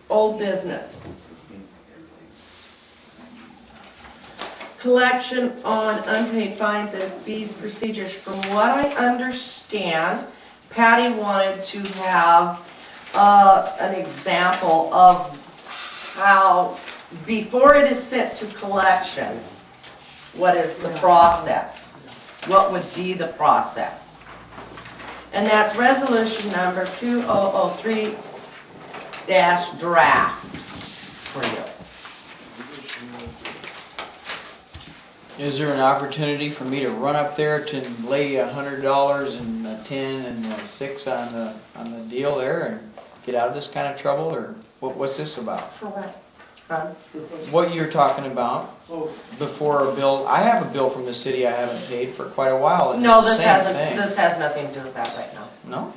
Old business. Collection on unpaid fines and fees procedures. From what I understand, Patty wanted to have an example of how, before it is sent to collection, what is the process? What would be the process? And that's resolution number 2003-draft for you. Is there an opportunity for me to run up there to lay $100 and a 10 and a 6 on the deal there and get out of this kind of trouble, or what's this about? For what? What you're talking about before a bill. I have a bill from the city I haven't paid for quite a while. And No, it's this the same hasn't. thing. This has nothing to do with that right now. No?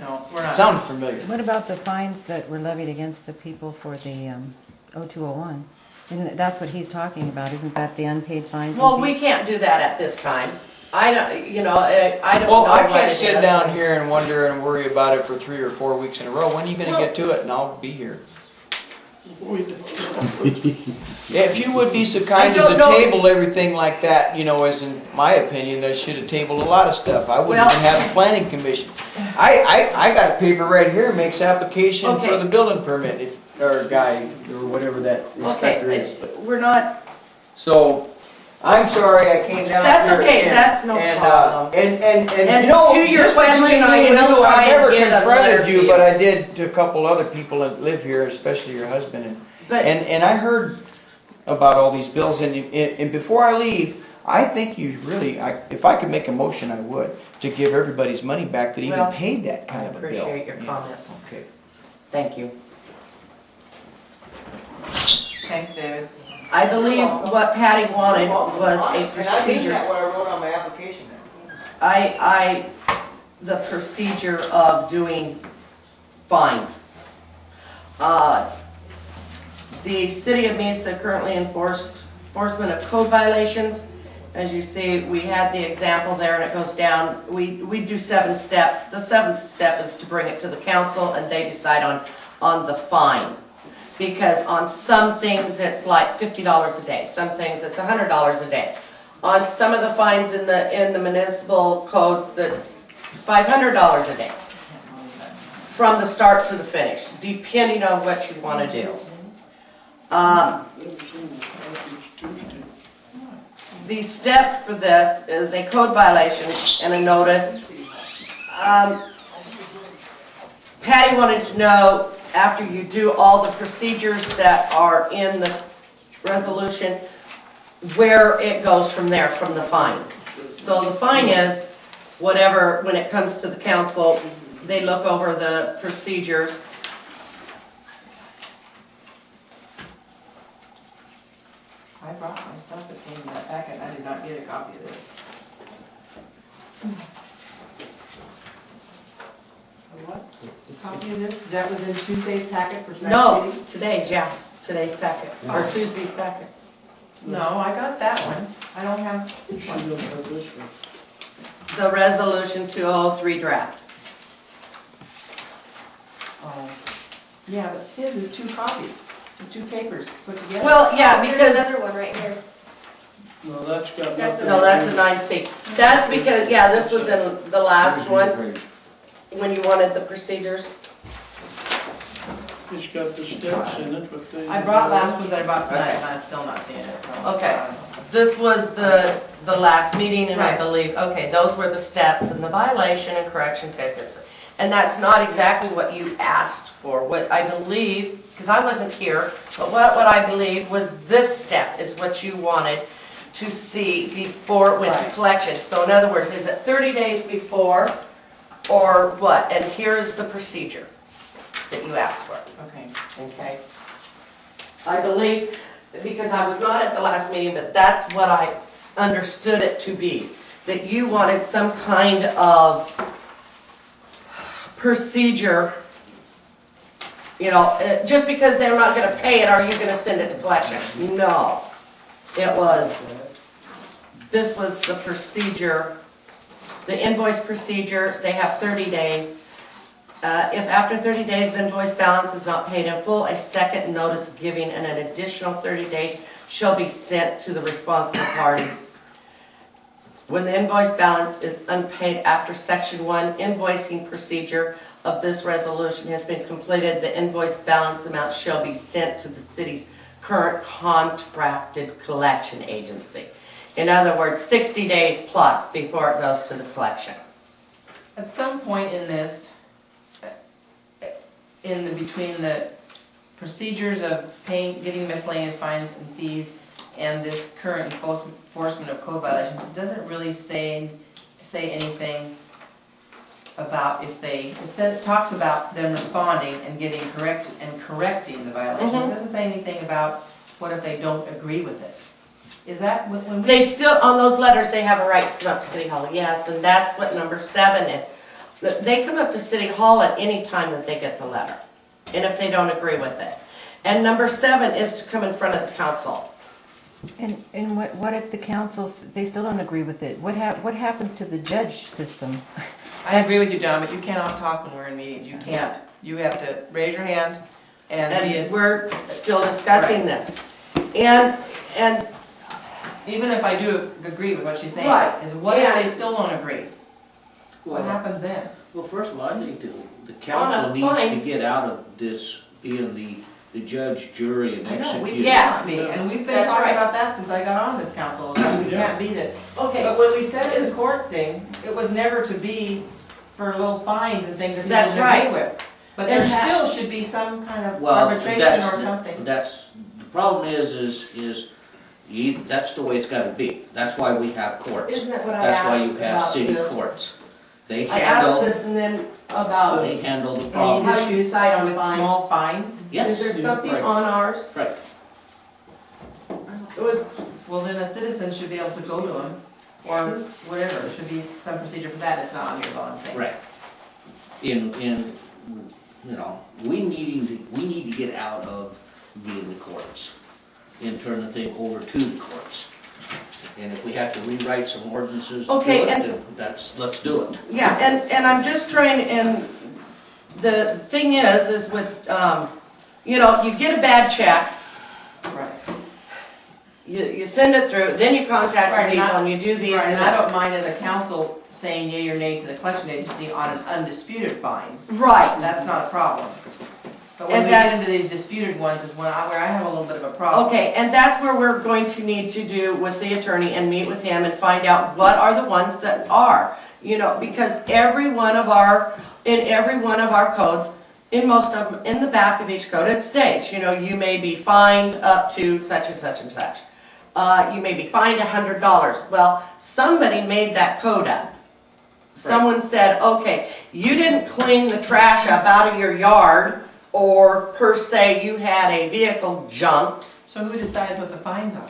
No, we're not. It sounded familiar. What about the fines that were levied against the people for the 0201? And that's what he's talking about, isn't that the unpaid fines? Well, we can't do that at this time. I don't, I don't Well, know I what can't it sit is. down here and wonder and worry about it for 3 or 4 weeks in a row. When are you going to get to it? And I'll be here. If you would be so kind as to table everything like that, as in my opinion, they should have tabled a lot of stuff. I wouldn't even have a planning commission. I got a paper right here, makes application for the building permit, or guy, or whatever that inspector is. But we're not. So, I'm sorry I came down That's here okay, again. that's no problem. And to your just between question, I me and will you, try I and never get a letter confronted to you, you. but I did to a couple other people that live here, especially your husband. And I heard about all these bills, and before I leave, I think you really, if I could make a motion, I would, to give everybody's money back that even paid that kind of a bill. I appreciate your comments. Okay. Thank you. Thanks, David. I believe what Patty wanted was a And I mean procedure. that what I wrote on my application. The procedure of doing fines. The City of Mesa currently enforcement of code violations. As you see, we had the example there, and it goes down. We do 7 steps. The 7th step is to bring it to the council, and they decide on the fine. Because on some things it's like $50 a day, some things it's $100 a day. On some of the fines in the municipal codes, that's $500 a day, from the start to the finish, depending on what you want to do. The step for this is a code violation and a notice. Patty wanted to know, after you do all the procedures that are in the resolution, where it goes from there, from the fine. So the fine is whatever, when it comes to the council, they look over the procedures. I brought my stuff that came in that packet. I did not get a copy of this. What? A copy of this? That was in Tuesday's packet for tonight's No, meeting? it's today's packet, or Tuesday's packet. No, I got that one. I don't have this one. The resolution 203 draft. Oh. Yeah, but his is 2 copies. It's 2 papers put together. Well, yeah, There's because, another one right here. No, that's got That's nothing. no, that's a 9C. That's because, this was in the last one, when you wanted the procedures. It's got the steps in it, but they. I brought last one that I brought tonight, and I'm still not seeing it, so. Okay. This was the last meeting, and I Right. believe, those were the steps and the violation and correction tickets. And that's not exactly what you asked for. What I believe, because I wasn't here, but what I believe was this step is what you wanted to see before it went to Right. collection. So in other words, is it 30 days before or what? And here's the procedure that you asked for. Okay. Okay. I believe, because I was not at the last meeting, but that's what I understood it to be. That you wanted some kind of procedure, just because they're not going to pay it, are you going to send it to collection? No. This was the procedure, the invoice procedure. They have 30 days. If after 30 days the invoice balance is not paid in full, a second notice giving an additional 30 days shall be sent to the responsible party. When the invoice balance is unpaid after Section 1 invoicing procedure of this resolution has been completed, the invoice balance amount shall be sent to the city's current contracted collection agency. In other words, 60 days plus before it goes to the collection. At some point in this, between the procedures of getting miscellaneous fines and fees and this current enforcement of code violations, it doesn't really say anything about if they, it talks about them responding and correcting the violation. It doesn't say anything about what if they don't agree with it. Is that when we... They still, on those letters, they have a right to come up to City Hall, yes, and that's what number 7 is. They come up to City Hall at any time that they get the letter, and if they don't agree with it. And number 7 is to come in front of the council. And what if the council, they still don't agree with it? What happens to the judge system? I agree with you, Don, but you cannot talk when we're in meetings. You can't. You have to raise your hand And we're still discussing this. And even if I do agree with what she's saying, Right. is what if they still don't agree? What happens then? Well, first of all, I think the council needs to get out of this being the judge, jury, and I know, we executioner. Yes. can't be, and we've been That's talking right. about that since I got on this council. That we can't be that. Okay. But when we said it was court thing, it was never to be for little fines and things that That's people didn't right. agree with. But And there that- still should be some kind of Well, arbitration or something. that's, the problem is that's the way it's gotta be. That's why we have courts. Isn't that what I That's why asked you have about city this? courts. They I asked handle, this and then about, they handle the how problem. do you decide on With fines? small fines? Yes. Is there something Right. on ours? Right. It was, Well, then a citizen should be able to go to them, or whatever, there should be some procedure for that, it's not on here, is all I'm saying. Right. We need to get out of being the courts and turn the thing over to the courts. And if we have to rewrite some ordinances to do Okay, it, and- then let's do it. yeah, and I'm just trying, and the thing is with, you get a bad check, Right. you send it through, then you contact Right, the people and you do these Right, and and I this. don't mind as a council saying yea or nay to the collection agency on an undisputed fine. Right, That's not a problem. But when And we get that's- into these disputed ones is where I have a little bit of a problem. okay, and that's where we're going to need to do with the attorney and meet with him and find out what are the ones that are. Because in every one of our codes, in most of them, in the back of each code, it states, you may be fined up to such and such and such. You may be fined $100. Well, somebody made that code up. Someone said, okay, you didn't clean the trash up out of your yard, or per se, you had a vehicle junked. So who decides what the fines are?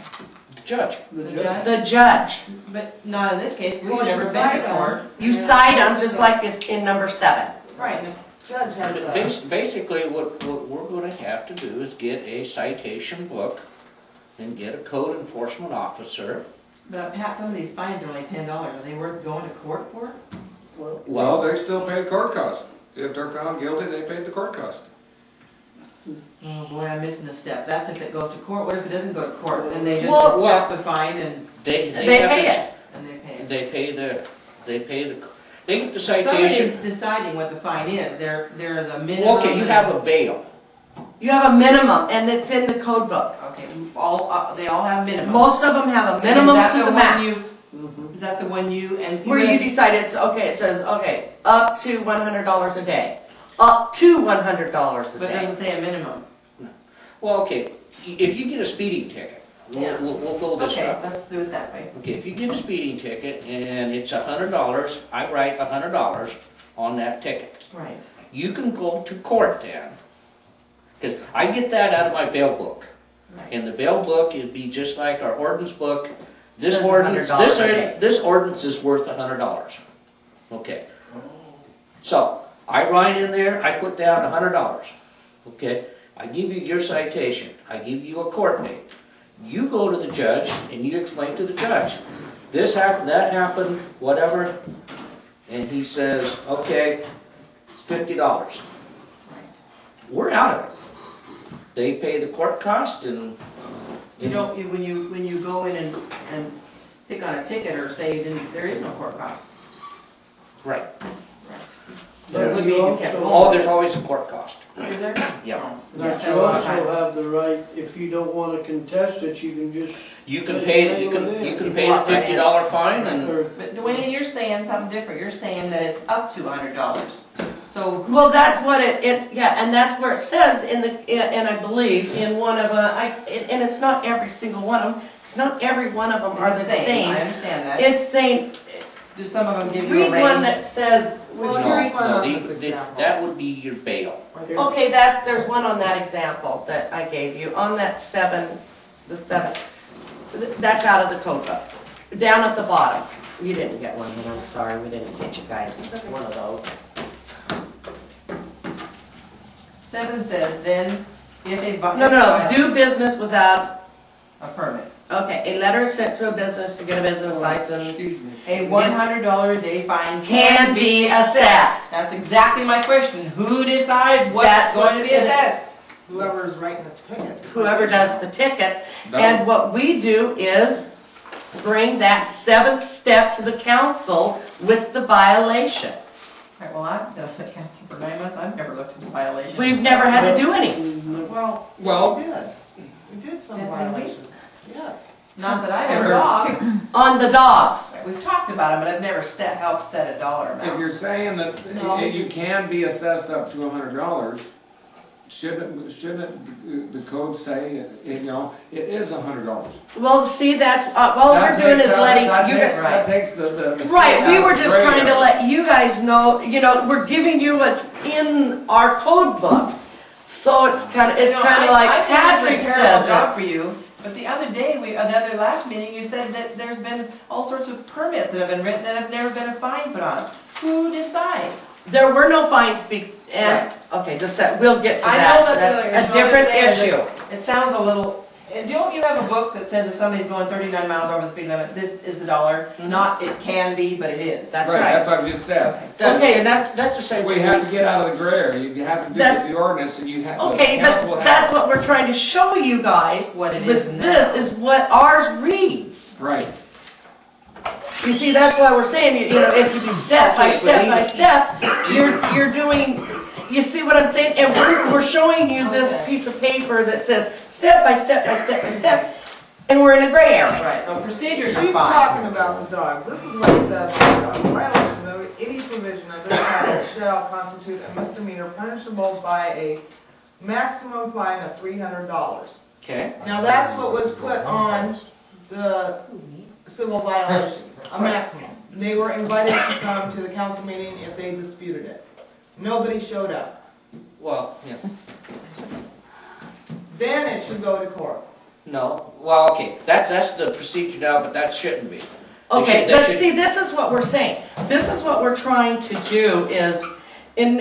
The judge. The judge? The judge. But not in this case, we've Well, you never been cite to 'em. court. You cite them just like it's in number 7. Right. Judge has Basically, what we're gonna have to do is get a citation book and get a code enforcement officer. But Pat, some of these fines are only $10. Are they worth going to court for? Well, they still pay the court cost. If they're found guilty, they pay the court cost. Oh boy, I'm missing a step. That's if it goes to court. What if it doesn't go to court? Then they just Well- accept the fine and They They have pay to- it. they pay it. They get the Somebody's citation. deciding what the fine is. There is a minimum. Okay, you have a bail. You have a minimum, and it's in the code book. Okay, they all have minimum. Most of them have a minimum Is that to the one max. Is that the one and? Where you decide it says, okay, up to $100 a day. Up to $100 a But it day. doesn't say a minimum. Well, okay, if you get a speeding ticket, Yeah. we'll go this Okay, route. let's do it that way. Okay, if you get a speeding ticket and it's $100, I write $100 on that ticket. Right. You can go to court then, because I get that out of my bail book. Right. And the bail book, it'd be just like our ordinance book. This Says ordinance, $100 a day. this ordinance is worth $100. Okay. So, I write in there, I put down $100. Okay? I give you your citation. I give you a court date. You go to the judge and you explain to the judge, this happened, that happened, whatever. And he says, okay, $50. We're out of it. They pay the court cost and. You don't, when you go in and pick on a ticket or say there is no court cost. Right. But it would be if you kept Oh, going. there's always a court cost. Is there? Yeah. But you also have the right, if you don't wanna contest it, you can just. You can pay, you can pay the $50 fine and, But Dwayne, you're saying something different. You're saying that it's up to $100. So, Well, that's what yeah, and that's where it says and I believe in one of and it's not every single one of them, because not every one of them are the same. I understand that. It's saying, Do some of them give you a read range? one that says, Well, that would be your bail. okay, there's one on that example that I gave you, on that the seven, that's out of the code book. Down at the bottom, you didn't get one, and I'm sorry, we didn't get you guys one of those. 7 says, then, if a. No, do business without, A permit. okay, a letter is sent to a business to get a business license. Excuse me. A $100 a day fine Can be assessed. That's exactly my question. Who decides what's That's going to what be it is. assessed? Whoever's writing the ticket. Whoever does the tickets, and what we do is bring that 7th step to the council with the violation. Right, well, I've been on the council for 9 months. I've never looked at the violation. We've never had to do any. Well, We did. We did some Yeah, violations. Yes. Not that I've And ever. dogs. On the dogs. We've talked about them, but I've never helped set a dollar if amount. you're saying that No. you can be assessed up to $100, shouldn't the code say, you know, it is $100? Well, see, that's, all we're doing is letting you guys. That takes the. Right, we were just gray trying to area. let you guys know, we're giving you what's in our code book. So it's kind of like Patrick I think it's a terrible job says for it. you, but the other day, the other last meeting, you said that there's been all sorts of permits that have been written that have never been a fine put on them. Who decides? There were no fines okay, we'll get to I that. know that's That's a different issue. It sounds a little, don't you have a book that says if somebody's going 39 miles over the speed limit, this is the dollar? Not it can be, but it is. That's Right, right. that's what I just said. Okay. And that's the same. We have to get out of the gray area, you have to do That's- the ordinance, and you have. Okay, the council but will that's have- what we're trying to show you guys. What it is With now. this is what ours reads. Right. You see, that's why we're saying, if you do step by step by step, you're doing, you see what I'm saying? And we're showing you this piece of paper that says step by step by step by step, and we're in a gray area. Right, no, procedures are She's fine. talking about the dogs. This is what it says on the dogs. Violation of any provision of this title shall constitute a misdemeanor punishable by a maximum fine of $300. Okay. Now, that's what was put on the civil violations, a maximum. They were invited to come to the council meeting if they disputed it. Nobody showed up. Well, yeah. Then it should go to court. No, well, okay, that's the procedure now, but that shouldn't be. Okay, They but should- see, this is what we're saying. This is what we're trying to do is, and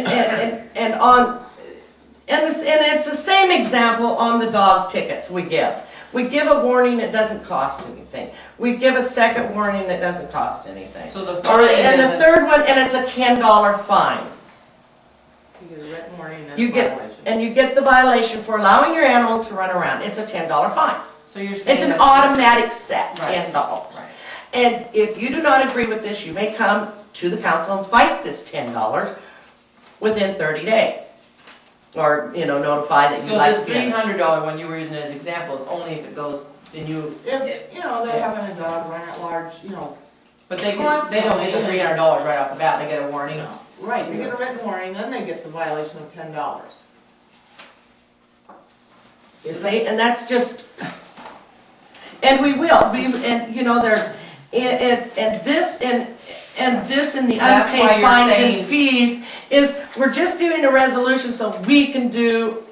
it's the same example on the dog tickets we give. We give a warning that doesn't cost anything. We give a second warning that doesn't cost anything. So the Or, fine and the isn't- third one, and it's a $10 fine. You get a written warning and You a get, violation. and you get the violation for allowing your animal to run around. It's a $10 fine. So you're saying. It's an that- automatic set, Right. $10. Right. And if you do not agree with this, you may come to the council and fight this $10 within 30 days. Or, notify that you'd So like this to get it. $300 one you were using as example is only if it goes, then you, If, they're having a dog run at large, but they don't get the $300 right off the bat, they get a warning. right, you get a written warning, then they get the violation of $10. You see, and that's just, and we will, there's, and this in the That's why unpaid you're fines saying- and fees is, we're just doing a resolution so we can do,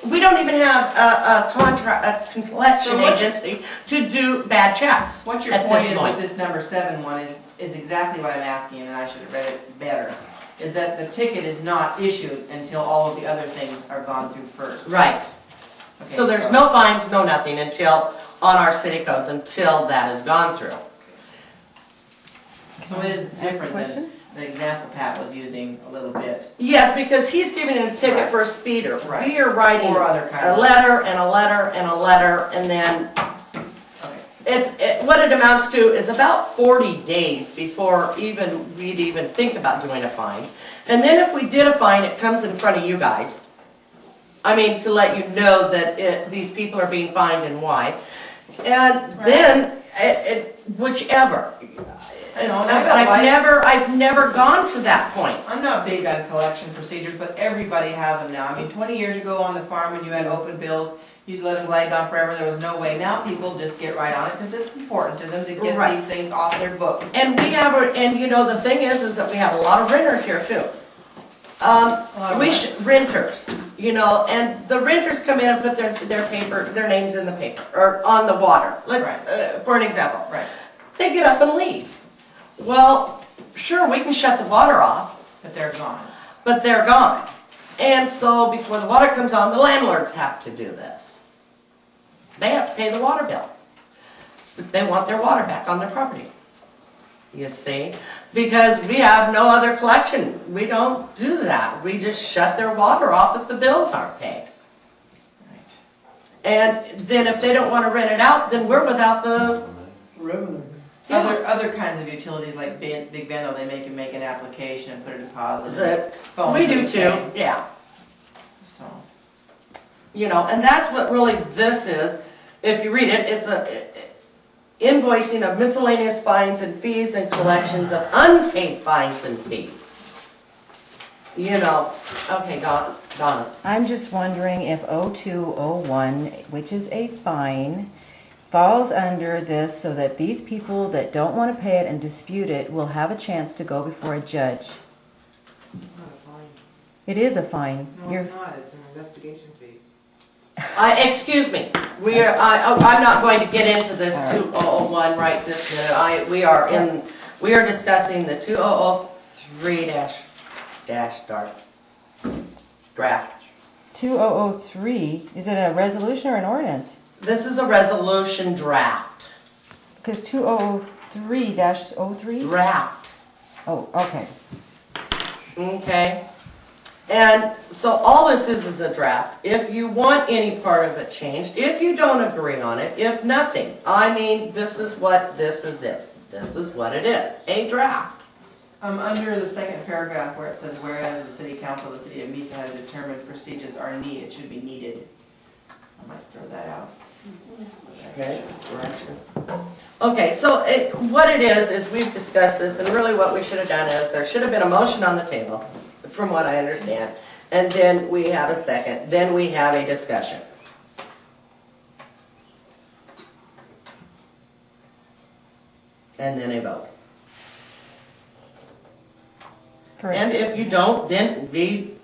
we don't even have a collection So what's- agency to do bad checks What your at point this is point. with this number 7 one is exactly what I'm asking, and I should have read it better, is that the ticket is not issued until all of the other things are gone through first. Right. Okay, So there's no fines, no nothing until, on our city codes, until that is gone through. So it is Ask a different than question? the example Pat was using a little bit. Yes, because he's giving it a ticket Right. for a speeder. Right. We are writing Or other kinds a of- letter and a letter and a letter, and then Okay. what it amounts to is about 40 days before we'd even think about doing a fine. And then if we did a fine, it comes in front of you guys. I mean, to let you know that these people are being fined and why. And then, whichever. I know, and I don't like- I've never gone to that point. I'm not big on collection procedures, but everybody has them now. I mean, 20 years ago on the farm when you had open bills, you'd let them lag on forever, there was no way. Now people just get right on it because it's important to them to get Right. these things off their books. And we have, and you know, the thing is that we have a lot of renters here too. Renters, you know, and the renters come in and put their names in the paper, or on the water. For an example. Right. They get up and leave. Well, sure, we can shut the water off, But they're gone. but they're gone. And so before the water comes on, the landlords have to do this. They have to pay the water bill. They want their water back on their property. You see? Because we have no other collection. We don't do that. We just shut their water off if the bills aren't paid. And then if they don't want to rent it out, then we're without the Revenue. Yeah. Other kinds of utilities like Big Bend, they make an application and put a deposit. that Phone we do bill too. paid. Yeah. So, You know, and that's what really this is. If you read it, it's a invoicing of miscellaneous fines and fees and collections of unpaid fines and fees. You know, okay, Donna. I'm just wondering if 0201, which is a fine, falls under this so that these people that don't want to pay it and dispute it will have a chance to go before a judge. It's not a fine. It is a fine. No, You're- it's not, it's an investigation fee. Excuse me, I'm not going to get into this 2001 right this minute. We are discussing the 2003 draft. 2003, is it a resolution or an ordinance? This is a resolution draft. Because 2003-03? Draft. Oh, okay. Okay. And so all this is a draft. If you want any part of it changed, if you don't agree on it, if nothing, I mean, this is what this is. This is what it is, a draft. under the second paragraph where it says, whereas the City Council of the City of Mesa has determined procedures are needed, it should be needed. I might throw that out. Okay, correction. Okay, so what it is we've discussed this, and really what we should have done is, there should have been a motion on the table, from what I understand, and then we have a second, then we have a discussion. And then a vote. And if you don't, then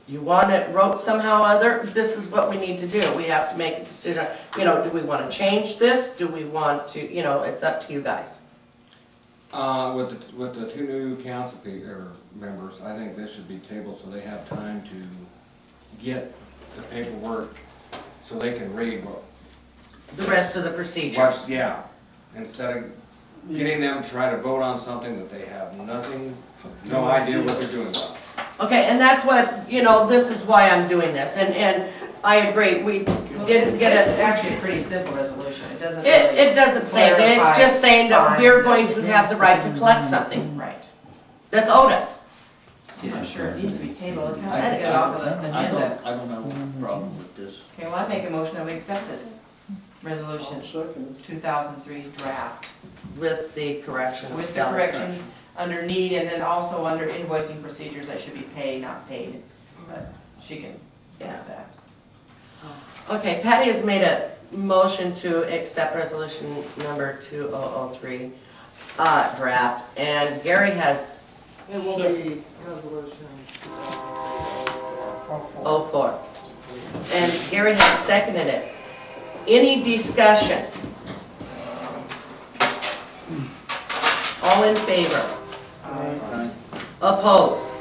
you want it wrote somehow other, this is what we need to do. We have to make a decision, you know, do we want to change this? Do we want to, you know, it's up to you guys. With the two new council members, I think this should be tabled so they have time to get the paperwork so they can read The rest of the procedures. yeah, instead of getting them to try to vote on something that they have no idea what they're doing about. Okay, and that's what, you know, this is why I'm doing this, and I agree, we didn't get It's it. actually a pretty simple resolution, it doesn't really. It doesn't say that, it's clarify just saying that we're going fines. to have the right to collect something Right. that's owed us. I'm not sure it needs to be tabled, I let's get it off of the agenda. don't have a problem with this. Okay, well, I make a motion that we accept this resolution, I'll second 2003 draft, With the corrections. with the corrections under need and then also under invoicing procedures that should be paid, not paid. But she can add that. Okay, Patty has made a motion to accept resolution number 2003 draft, and Gary has It will be resolution 04. And Gary has seconded it. Any discussion? All in favor? Right. Opposed?